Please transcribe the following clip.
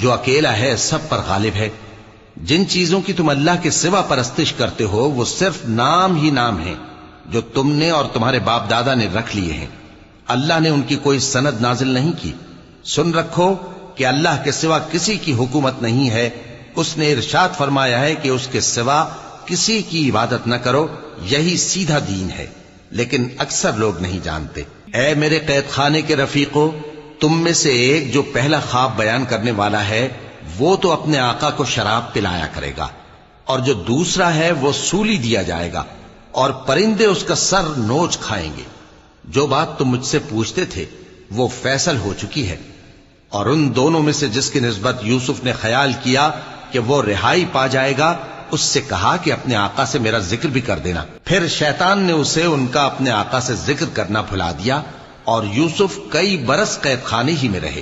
جو اکیلا ہے سب پر غالب ہے۔ جن چیزوں کی تم اللہ کے سوا پرستش کرتے ہو وہ صرف نام ہی نام ہیں جو تم نے اور تمہارے باپ دادا نے رکھ لیے ہیں۔ اللہ نے ان کی کوئی سند نازل نہیں کی۔ سن رکھو کہ اللہ کے سوا کسی کی حکومت نہیں ہے۔ اس نے ارشاد فرمایا ہے کہ اس کے سوا کسی کی عبادت نہ کرو، یہی سیدھا دین ہے، لیکن اکثر لوگ نہیں جانتے۔ اے میرے قید خانے کے رفیقو، تم میں سے ایک جو پہلا خواب بیان کرنے والا ہے وہ تو اپنے آقا کو شراب پلایا کرے گا، اور جو دوسرا ہے وہ سولی دیا جائے گا، اور پرندے اس کا سر نوچ کھائیں گے۔ جو بات تم مجھ سے پوچھتے تھے وہ فیصل ہو چکی ہے، اور ان دونوں میں سے جس کی نسبت یوسف نے خیال کیا کہ وہ رہائی پا جائے گا، اس سے کہا کہ اپنے آقا سے میرا ذکر بھی کر دینا۔ پھر شیطان نے اسے ان کا اپنے آقا سے ذکر کرنا بھلا دیا، اور یوسف کئی برس قید خانے ہی میں رہے۔